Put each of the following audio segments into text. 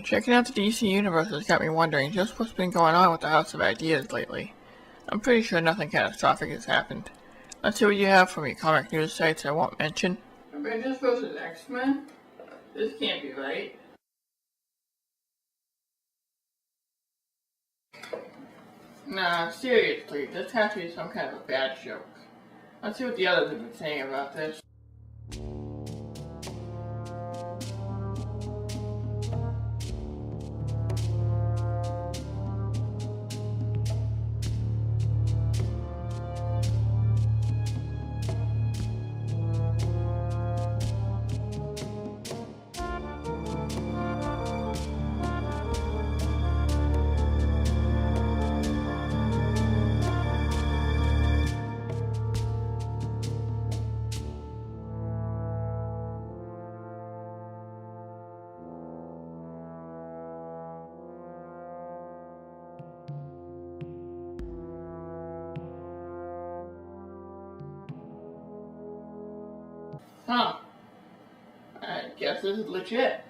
Checking out the DC universe has got me wondering just what's been going on with the House of Ideas lately. I'm pretty sure nothing catastrophic has happened. Let's see what you have from your comic news sites I won't mention. Avengers vs. X-Men? This can't be right. Nah, seriously, this has to be some kind of a bad joke. Let's see what the others have been saying about this. Huh. I guess this is legit.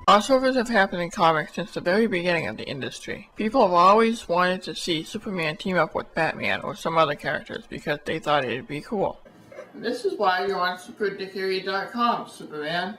Crossovers have happened in comics since the very beginning of the industry. People have always wanted to see Superman team up with Batman or some other characters because they thought it'd be cool. This is why you're on SuperDickery.com, Superman.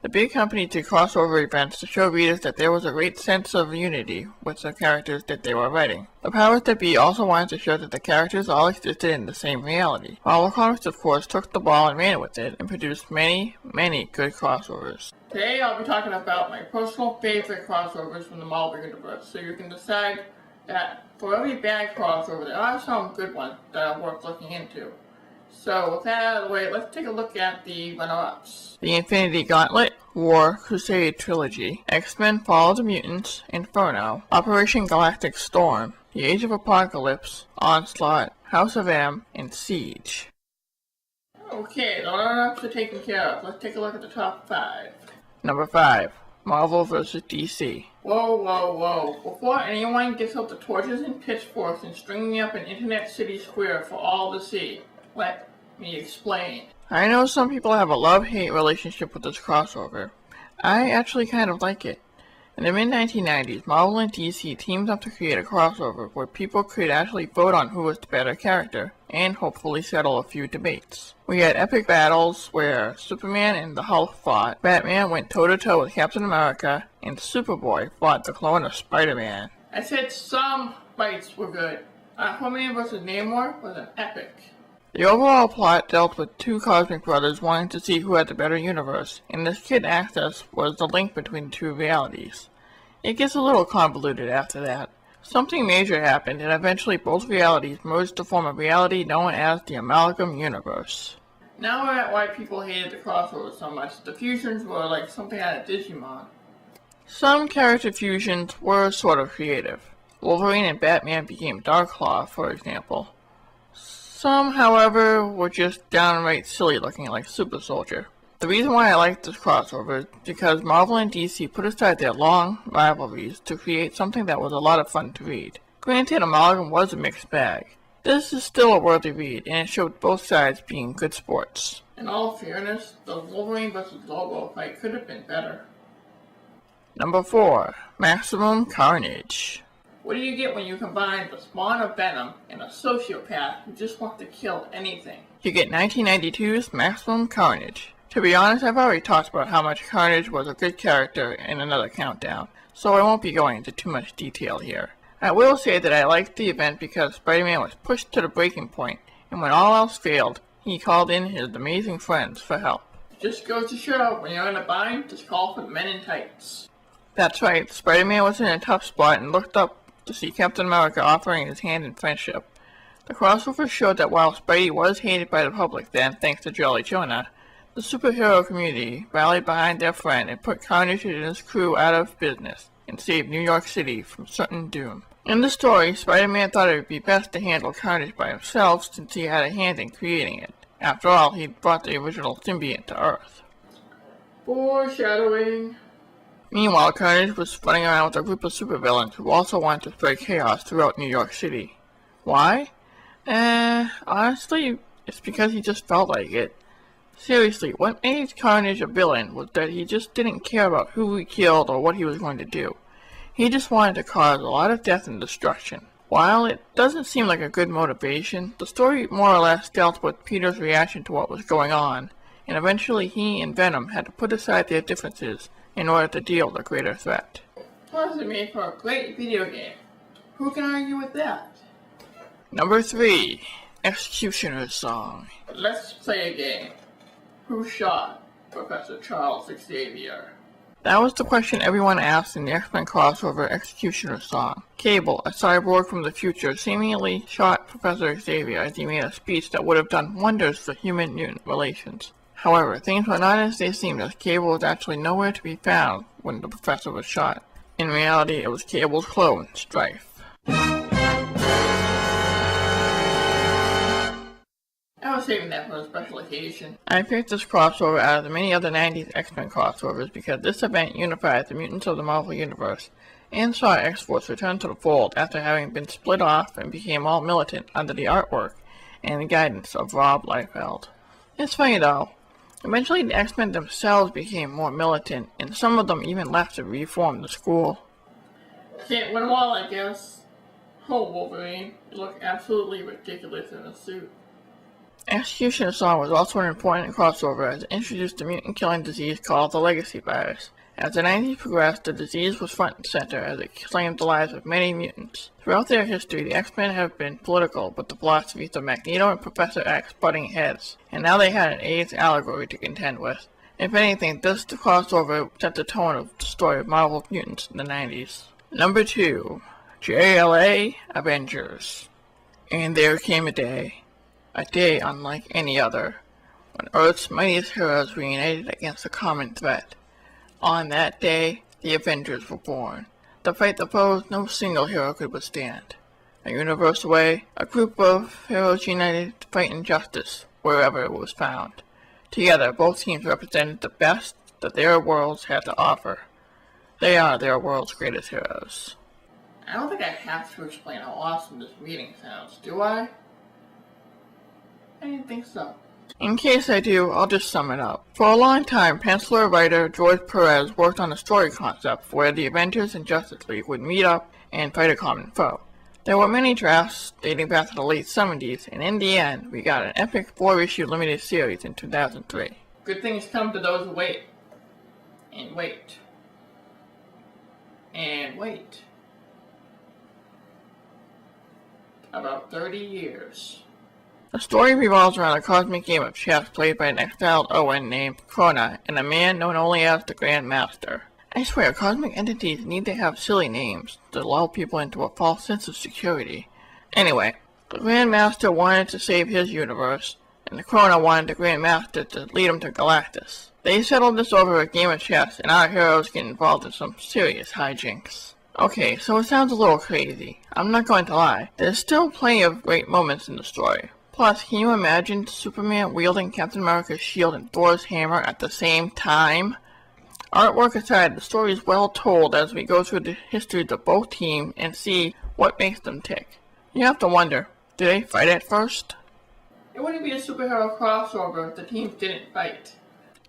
The big company did crossover events to show readers that there was a great sense of unity with the characters that they were writing. The powers that be also wanted to show that the characters all existed in the same reality. Marvel Comics, of course, took the ball and ran with it and produced many, many good crossovers. Today I'll be talking about my personal favorite crossovers from the Marvel Universe, so you can decide that for every bad crossover there are some good ones that are worth looking into. So with that out of the way, let's take a look at the runner-ups. The Infinity Gauntlet, War, Crusade Trilogy, X-Men Fall of the Mutants, Inferno, Operation Galactic Storm, The Age of Apocalypse, Onslaught, House of M, and Siege. Okay, the runner-ups are taken care of. Let's take a look at the top 5. Number 5. Marvel vs. DC. Whoa, whoa, whoa. Before anyone gets out the torches and pitchforks and string me up in Internet City Square for all to see, let me explain. I know some people have a love-hate relationship with this crossover. I actually kind of like it. In the mid-1990s, Marvel and DC teamed up to create a crossover where people could actually vote on who was the better character, and hopefully settle a few debates. We had epic battles where Superman and the Hulk fought, Batman went toe-to-toe with Captain America, and Superboy fought the clone of Spider-Man. I said some fights were good. Aquaman vs. Namor was an epic. The overall plot dealt with two cosmic brothers wanting to see who had the better universe, and this Kid Access was the link between the two realities. It gets a little convoluted after that. Something major happened, and eventually both realities merged to form a reality known as the Amalgam Universe. Now we're at why people hated the crossover so much. The fusions were like something out of Digimon. Some character fusions were sort of creative. Wolverine and Batman became Darkclaw, for example. Some, however, were just downright silly looking like Super Soldier. The reason why I like this crossover is because Marvel and DC put aside their long rivalries to create something that was a lot of fun to read. Granted, Amalgam was a mixed bag. This is still a worthy read, and it showed both sides being good sports. In all fairness, the Wolverine vs. Lobo fight could have been better. Number 4. Maximum Carnage. What do you get when you combine the spawn of Venom and a sociopath who just wants to kill anything? You get 1992's Maximum Carnage. To be honest, I've already talked about how much Carnage was a good character in another countdown, so I won't be going into too much detail here. I will say that I liked the event because Spider-Man was pushed to the breaking point, and when all else failed, he called in his amazing friends for help. It just goes to show, when you're in a bind, just call for the men in tights. That's right, Spider-Man was in a tough spot and looked up to see Captain America offering his hand in friendship. The crossover showed that while Spidey was hated by the public then, thanks to Jolly Jonah, The superhero community rallied behind their friend and put Carnage and his crew out of business and saved New York City from certain doom. In the story, Spider-Man thought it would be best to handle Carnage by himself since he had a hand in creating it. After all, he'd brought the original symbiote to Earth. Foreshadowing. Meanwhile, Carnage was running around with a group of supervillains who also wanted to spread chaos throughout New York City. Why? Honestly, it's because he just felt like it. Seriously, what made Carnage a villain was that he just didn't care about who he killed or what he was going to do. He just wanted to cause a lot of death and destruction. While it doesn't seem like a good motivation, the story more or less dealt with Peter's reaction to what was going on, and eventually he and Venom had to put aside their differences in order to deal with a greater threat. Plus, it made for a great video game. Who can argue with that? Number 3. Executioner's Song. Let's play a game. Who shot Professor Charles Xavier? That was the question everyone asked in the X-Men crossover Executioner's Song. Cable, a cyborg from the future, seemingly shot Professor Xavier as he made a speech that would have done wonders for human-mutant relations. However, things were not as they seemed, as Cable was actually nowhere to be found when the professor was shot. In reality, it was Cable's clone, Strife. I was saving that for a special occasion. I picked this crossover out of the many other 90s X-Men crossovers because this event unified the mutants of the Marvel Universe and saw X-Force return to the fold after having been split off and became all militant under the artwork and the guidance of Rob Liefeld. It's funny though, eventually the X-Men themselves became more militant and some of them even left to reform the school. Can't win them all, I guess. Oh, Wolverine, you look absolutely ridiculous in a suit. Executioner's Song was also an important crossover as it introduced a mutant-killing disease called the Legacy Virus. As the 90s progressed, the disease was front and center as it claimed the lives of many mutants. Throughout their history, the X-Men have been political, with the philosophies of Magneto and Professor X butting heads, and now they had an AIDS allegory to contend with. If anything, this crossover set the tone of the story of Marvel mutants in the 90s. Number 2. JLA Avengers. And there came a day unlike any other, when Earth's mightiest heroes reunited against a common threat. On that day, the Avengers were born, to fight the foes no single hero could withstand. A universe away, a group of heroes united to fight injustice wherever it was found. Together, both teams represented the best that their worlds had to offer. They are their world's greatest heroes. I don't think I have to explain how awesome this meeting sounds, do I? I didn't think so. In case I do, I'll just sum it up. For a long time, penciler-writer George Perez worked on a story concept where the Avengers and Justice League would meet up and fight a common foe. There were many drafts dating back to the late 70s, and in the end, we got an epic 4-issue limited series in 2003. Good things come to those who wait. And wait. And wait. About 30 years. The story revolves around a cosmic game of chess played by an exiled Owen named Krona and a man known only as the Grand Master. I swear, cosmic entities need to have silly names to lull people into a false sense of security. Anyway, the Grand Master wanted to save his universe, and the Krona wanted the Grand Master to lead him to Galactus. They settled this over a game of chess, and our heroes get involved in some serious hijinks. Okay, so it sounds a little crazy. I'm not going to lie. There's still plenty of great moments in the story. Plus, can you imagine Superman wielding Captain America's shield and Thor's hammer at the same time? Artwork aside, the story is well told as we go through the histories of both teams and see what makes them tick. You have to wonder, did they fight at first? It wouldn't be a superhero crossover if the teams didn't fight.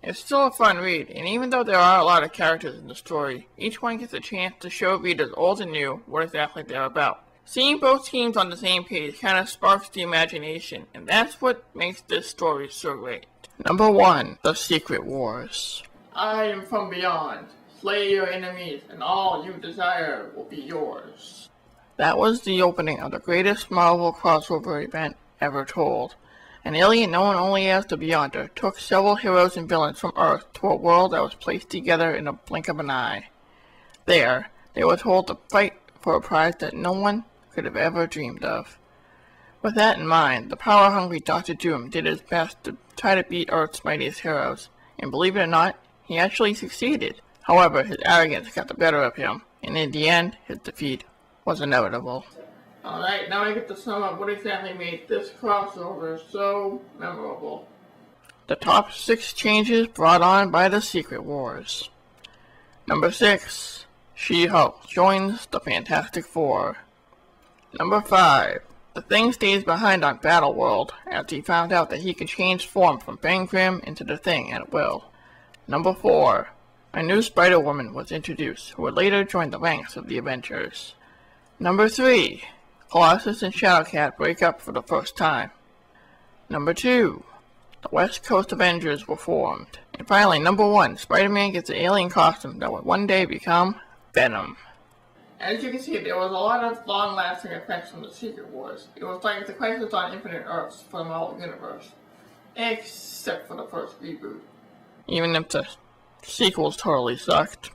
It's still a fun read, and even though there are a lot of characters in the story, each one gets a chance to show readers old and new what exactly they're about. Seeing both teams on the same page kind of sparks the imagination, and that's what makes this story so great. Number 1. The Secret Wars. I am from beyond. Slay your enemies, and all you desire will be yours. That was the opening of the greatest Marvel crossover event ever told. An alien known only as the Beyonder took several heroes and villains from Earth to a world that was placed together in a blink of an eye. There, they were told to fight for a prize that no one could have ever dreamed of. With that in mind, the power-hungry Dr. Doom did his best to try to beat Earth's mightiest heroes, and believe it or not, he actually succeeded. However, his arrogance got the better of him, and in the end, his defeat was inevitable. Alright, now I get to sum up what exactly made this crossover so memorable. The top 6 changes brought on by the Secret Wars. Number 6. She-Hulk joins the Fantastic Four. Number 5. The Thing stays behind on Battleworld, as he found out that he could change form from Bang Grim into the Thing at will. Number 4. A new Spider-Woman was introduced, who would later join the ranks of the Avengers. Number 3. Colossus and Shadowcat break up for the first time. Number 2. The West Coast Avengers were formed. And finally, number 1. Spider-Man gets an alien costume that would one day become Venom. As you can see, there was a lot of long-lasting effects from the Secret Wars. It was like the Crisis on Infinite Earths for the Marvel Universe. Except for the first reboot. Even if the sequels totally sucked.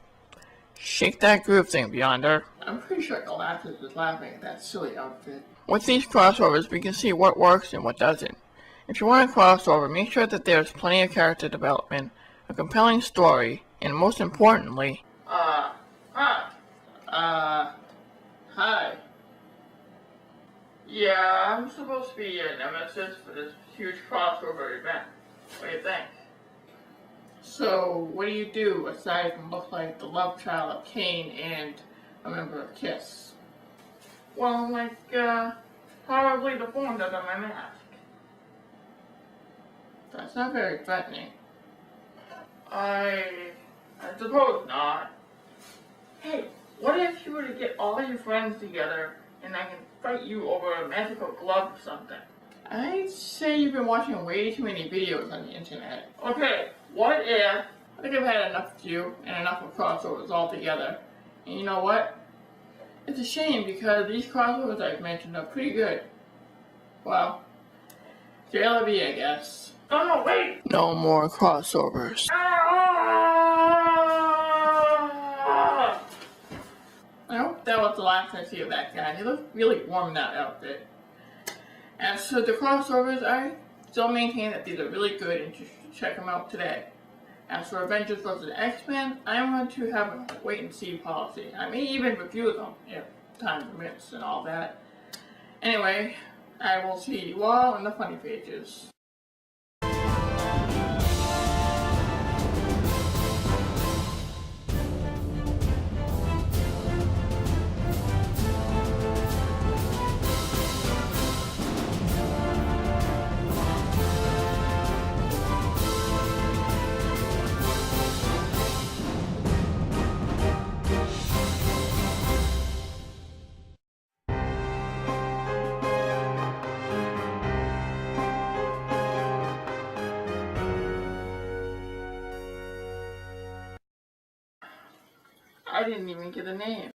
Shake that groove thing, Beyonder. I'm pretty sure Galactus is laughing at that silly outfit. With these crossovers, we can see what works and what doesn't. If you want a crossover, make sure that there's plenty of character development, a compelling story, and most importantly, hi. Yeah, I'm supposed to be your nemesis for this huge crossover event. What do you think? So, what do you do aside from look like the love child of Kane and a member of KISS? Well, like, horribly deformed under my mask. That's not very threatening. I suppose not. Hey, what if you were to get all your friends together and I can fight you over a magical glove or something? I'd say you've been watching way too many videos on the internet. Okay, what if... I think I've had enough of you and enough of crossovers altogether. And you know what? It's a shame because these crossovers I've mentioned are pretty good. Well, JLB, I guess. Oh no, wait! No more crossovers. I hope that was the last I see of that guy. He looked really warm in that outfit. As for the crossovers, I still maintain that these are really good and you should check them out today. As for Avengers vs. X-Men, I am going to have a wait-and-see policy. I may even review them if time permits and all that. Anyway, I will see you all in the funny pages. I didn't even get a name.